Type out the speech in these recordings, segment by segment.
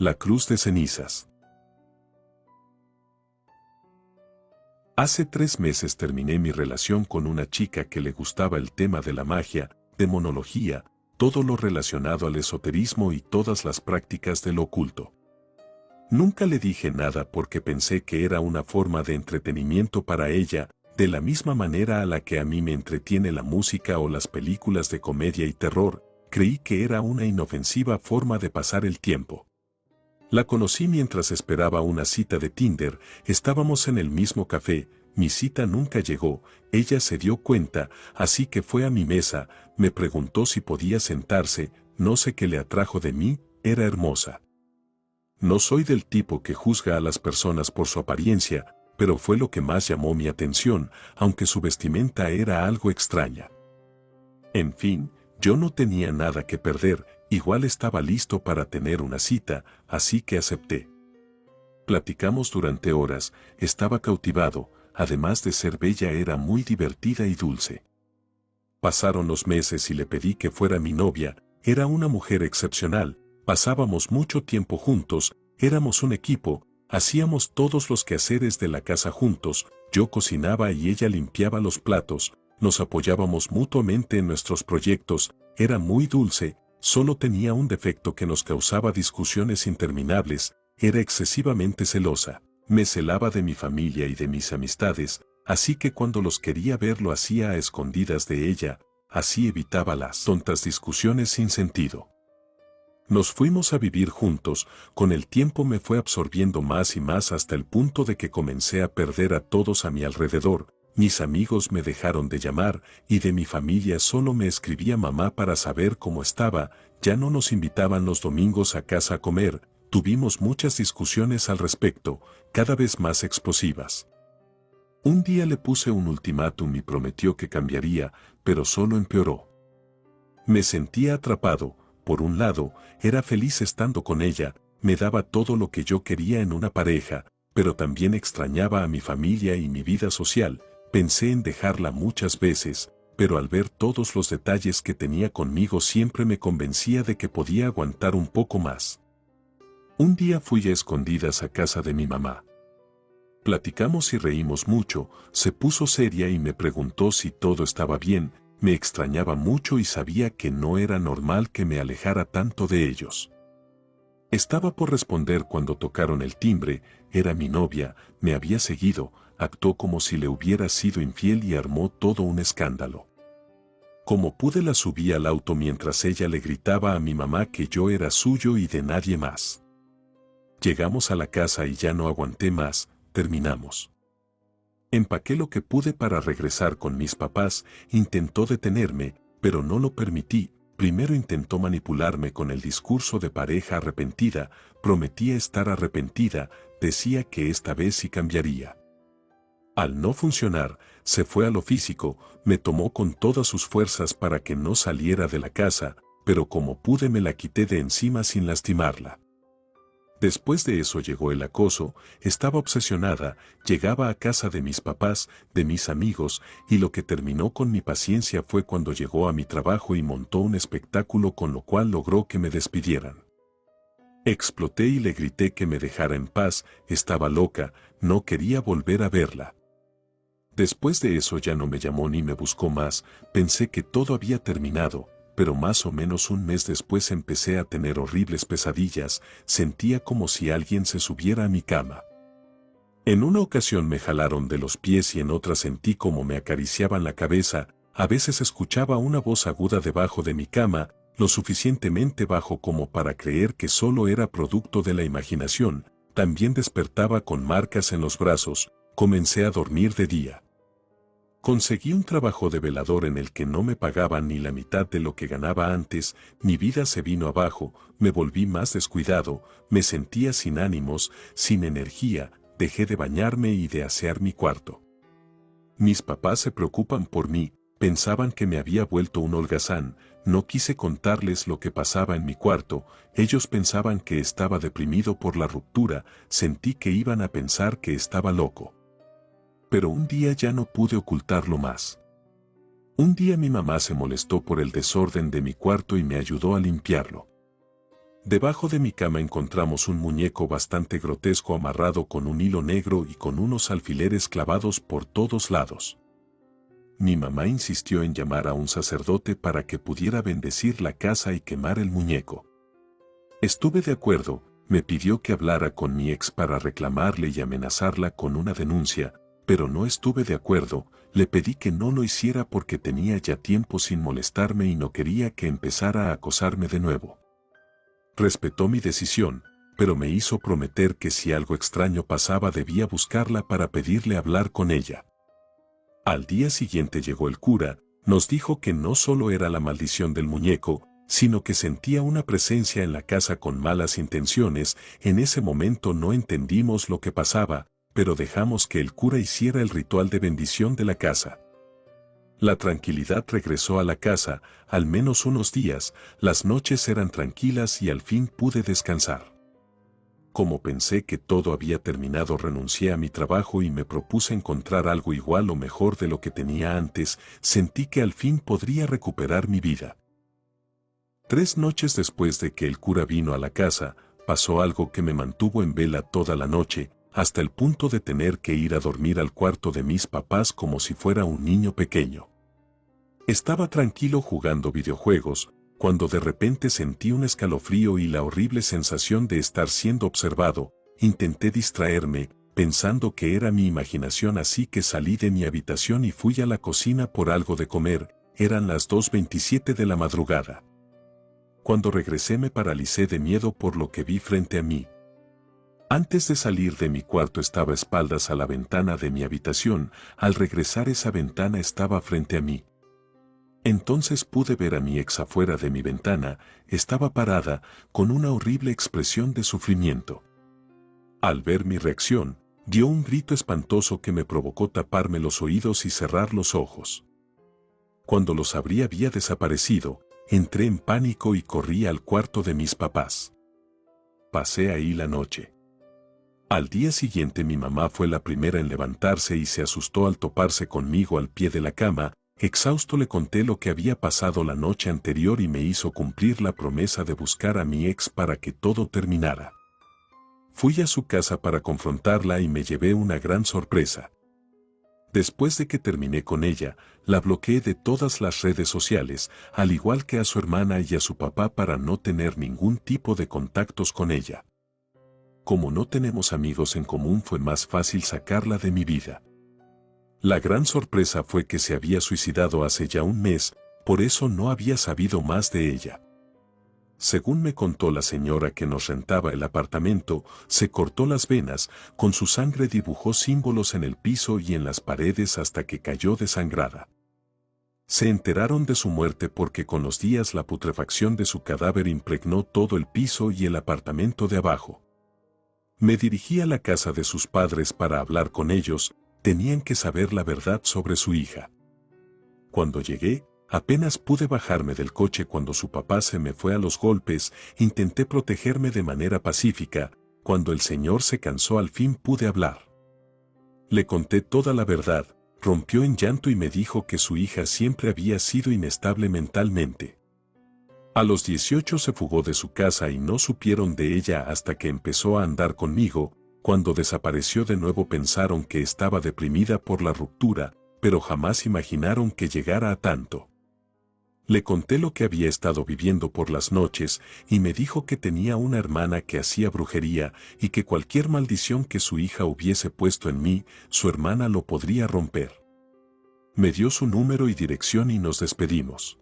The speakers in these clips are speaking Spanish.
La cruz de cenizas. Hace 3 meses terminé mi relación con una chica que le gustaba el tema de la magia, demonología, todo lo relacionado al esoterismo y todas las prácticas de lo oculto. Nunca le dije nada porque pensé que era una forma de entretenimiento para ella, de la misma manera a la que a mí me entretiene la música o las películas de comedia y terror. Creí que era una inofensiva forma de pasar el tiempo. La conocí mientras esperaba una cita de Tinder, estábamos en el mismo café, mi cita nunca llegó, ella se dio cuenta, así que fue a mi mesa, me preguntó si podía sentarse, no sé qué le atrajo de mí, era hermosa. No soy del tipo que juzga a las personas por su apariencia, pero fue lo que más llamó mi atención, aunque su vestimenta era algo extraña. En fin, yo no tenía nada que perder, igual estaba listo para tener una cita, así que acepté. Platicamos durante horas, estaba cautivado, además de ser bella era muy divertida y dulce. Pasaron los meses y le pedí que fuera mi novia, era una mujer excepcional, pasábamos mucho tiempo juntos, éramos un equipo, hacíamos todos los quehaceres de la casa juntos, yo cocinaba y ella limpiaba los platos, nos apoyábamos mutuamente en nuestros proyectos, era muy dulce, solo tenía un defecto que nos causaba discusiones interminables, era excesivamente celosa, me celaba de mi familia y de mis amistades, así que cuando los quería ver lo hacía a escondidas de ella, así evitaba las tontas discusiones sin sentido. Nos fuimos a vivir juntos, con el tiempo me fue absorbiendo más y más hasta el punto de que comencé a perder a todos a mi alrededor, mis amigos me dejaron de llamar y de mi familia solo me escribía mamá para saber cómo estaba, ya no nos invitaban los domingos a casa a comer, tuvimos muchas discusiones al respecto, cada vez más explosivas. Un día le puse un ultimátum y prometió que cambiaría, pero solo empeoró. Me sentía atrapado, por un lado, era feliz estando con ella, me daba todo lo que yo quería en una pareja, pero también extrañaba a mi familia y mi vida social. Pensé en dejarla muchas veces, pero al ver todos los detalles que tenía conmigo siempre me convencía de que podía aguantar un poco más. Un día fui a escondidas a casa de mi mamá. Platicamos y reímos mucho, se puso seria y me preguntó si todo estaba bien, me extrañaba mucho y sabía que no era normal que me alejara tanto de ellos. Estaba por responder cuando tocaron el timbre, era mi novia, me había seguido, actuó como si le hubiera sido infiel y armó todo un escándalo. Como pude la subí al auto mientras ella le gritaba a mi mamá que yo era suyo y de nadie más. Llegamos a la casa y ya no aguanté más, terminamos. Empaqué lo que pude para regresar con mis papás, intentó detenerme, pero no lo permití. Primero intentó manipularme con el discurso de pareja arrepentida, prometía estar arrepentida, decía que esta vez sí cambiaría. Al no funcionar, se fue a lo físico, me tomó con todas sus fuerzas para que no saliera de la casa, pero como pude me la quité de encima sin lastimarla. Después de eso llegó el acoso, estaba obsesionada, llegaba a casa de mis papás, de mis amigos, y lo que terminó con mi paciencia fue cuando llegó a mi trabajo y montó un espectáculo con lo cual logró que me despidieran. Exploté y le grité que me dejara en paz, estaba loca, no quería volver a verla. Después de eso ya no me llamó ni me buscó más, pensé que todo había terminado, pero más o menos un mes después empecé a tener horribles pesadillas, sentía como si alguien se subiera a mi cama. En una ocasión me jalaron de los pies y en otra sentí como me acariciaban la cabeza, a veces escuchaba una voz aguda debajo de mi cama, lo suficientemente bajo como para creer que solo era producto de la imaginación, también despertaba con marcas en los brazos, comencé a dormir de día. Conseguí un trabajo de velador en el que no me pagaban ni la mitad de lo que ganaba antes, mi vida se vino abajo, me volví más descuidado, me sentía sin ánimos, sin energía, dejé de bañarme y de asear mi cuarto. Mis papás se preocupan por mí, pensaban que me había vuelto un holgazán, no quise contarles lo que pasaba en mi cuarto, ellos pensaban que estaba deprimido por la ruptura, sentí que iban a pensar que estaba loco. Pero un día ya no pude ocultarlo más. Un día mi mamá se molestó por el desorden de mi cuarto y me ayudó a limpiarlo. Debajo de mi cama encontramos un muñeco bastante grotesco amarrado con un hilo negro y con unos alfileres clavados por todos lados. Mi mamá insistió en llamar a un sacerdote para que pudiera bendecir la casa y quemar el muñeco. Estuve de acuerdo, me pidió que hablara con mi ex para reclamarle y amenazarla con una denuncia, pero no estuve de acuerdo, le pedí que no lo hiciera porque tenía ya tiempo sin molestarme y no quería que empezara a acosarme de nuevo. Respetó mi decisión, pero me hizo prometer que si algo extraño pasaba debía buscarla para pedirle hablar con ella. Al día siguiente llegó el cura, nos dijo que no solo era la maldición del muñeco, sino que sentía una presencia en la casa con malas intenciones. En ese momento no entendimos lo que pasaba, pero dejamos que el cura hiciera el ritual de bendición de la casa. La tranquilidad regresó a la casa, al menos unos días, las noches eran tranquilas y al fin pude descansar. Como pensé que todo había terminado, renuncié a mi trabajo y me propuse encontrar algo igual o mejor de lo que tenía antes. Sentí que al fin podría recuperar mi vida. 3 noches después de que el cura vino a la casa, pasó algo que me mantuvo en vela toda la noche, hasta el punto de tener que ir a dormir al cuarto de mis papás como si fuera un niño pequeño. Estaba tranquilo jugando videojuegos, cuando de repente sentí un escalofrío y la horrible sensación de estar siendo observado. Intenté distraerme, pensando que era mi imaginación, así que salí de mi habitación y fui a la cocina por algo de comer. Eran las 2:27 de la madrugada. Cuando regresé me paralicé de miedo por lo que vi frente a mí. Antes de salir de mi cuarto estaba espaldas a la ventana de mi habitación. Al regresar esa ventana estaba frente a mí. Entonces pude ver a mi ex afuera de mi ventana, estaba parada, con una horrible expresión de sufrimiento. Al ver mi reacción, dio un grito espantoso que me provocó taparme los oídos y cerrar los ojos. Cuando los abrí había desaparecido, entré en pánico y corrí al cuarto de mis papás. Pasé ahí la noche. Al día siguiente mi mamá fue la primera en levantarse y se asustó al toparse conmigo al pie de la cama. Exhausto le conté lo que había pasado la noche anterior y me hizo cumplir la promesa de buscar a mi ex para que todo terminara. Fui a su casa para confrontarla y me llevé una gran sorpresa. Después de que terminé con ella, la bloqueé de todas las redes sociales, al igual que a su hermana y a su papá, para no tener ningún tipo de contactos con ella. Como no tenemos amigos en común, fue más fácil sacarla de mi vida. La gran sorpresa fue que se había suicidado hace ya un mes, por eso no había sabido más de ella. Según me contó la señora que nos rentaba el apartamento, se cortó las venas, con su sangre dibujó símbolos en el piso y en las paredes hasta que cayó desangrada. Se enteraron de su muerte porque con los días la putrefacción de su cadáver impregnó todo el piso y el apartamento de abajo. Me dirigí a la casa de sus padres para hablar con ellos. Tenían que saber la verdad sobre su hija. Cuando llegué, apenas pude bajarme del coche cuando su papá se me fue a los golpes. Intenté protegerme de manera pacífica. Cuando el señor se cansó, al fin pude hablar. Le conté toda la verdad, rompió en llanto y me dijo que su hija siempre había sido inestable mentalmente. A los 18 se fugó de su casa y no supieron de ella hasta que empezó a andar conmigo. Cuando desapareció de nuevo pensaron que estaba deprimida por la ruptura, pero jamás imaginaron que llegara a tanto. Le conté lo que había estado viviendo por las noches y me dijo que tenía una hermana que hacía brujería y que cualquier maldición que su hija hubiese puesto en mí, su hermana lo podría romper. Me dio su número y dirección y nos despedimos.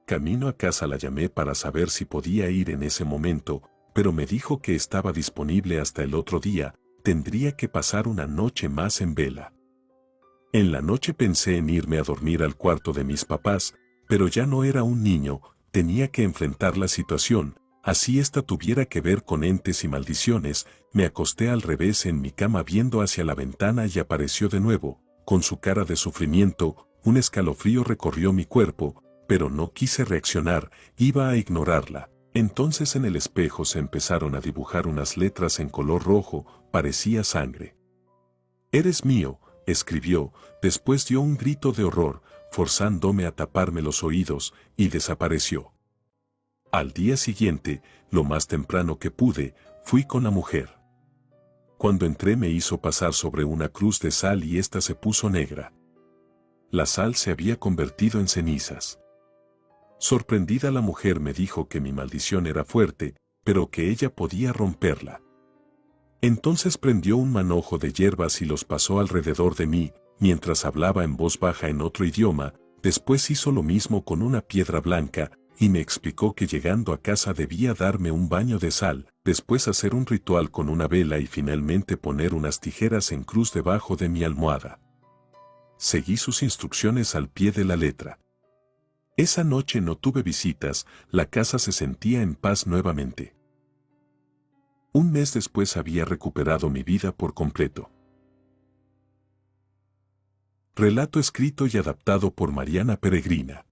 Camino a casa la llamé para saber si podía ir en ese momento, pero me dijo que estaba disponible hasta el otro día. Tendría que pasar una noche más en vela. En la noche pensé en irme a dormir al cuarto de mis papás, pero ya no era un niño, tenía que enfrentar la situación, así esta tuviera que ver con entes y maldiciones. Me acosté al revés en mi cama viendo hacia la ventana y apareció de nuevo, con su cara de sufrimiento. Un escalofrío recorrió mi cuerpo, pero no quise reaccionar, iba a ignorarla. Entonces en el espejo se empezaron a dibujar unas letras en color rojo, parecía sangre. «Eres mío», escribió, después dio un grito de horror, forzándome a taparme los oídos, y desapareció. Al día siguiente, lo más temprano que pude, fui con la mujer. Cuando entré me hizo pasar sobre una cruz de sal y ésta se puso negra. La sal se había convertido en cenizas. Sorprendida la mujer me dijo que mi maldición era fuerte, pero que ella podía romperla. Entonces prendió un manojo de hierbas y los pasó alrededor de mí, mientras hablaba en voz baja en otro idioma. Después hizo lo mismo con una piedra blanca, y me explicó que llegando a casa debía darme un baño de sal, después hacer un ritual con una vela y finalmente poner unas tijeras en cruz debajo de mi almohada. Seguí sus instrucciones al pie de la letra. Esa noche no tuve visitas, la casa se sentía en paz nuevamente. Un mes después había recuperado mi vida por completo. Relato escrito y adaptado por Mariana Peregrina.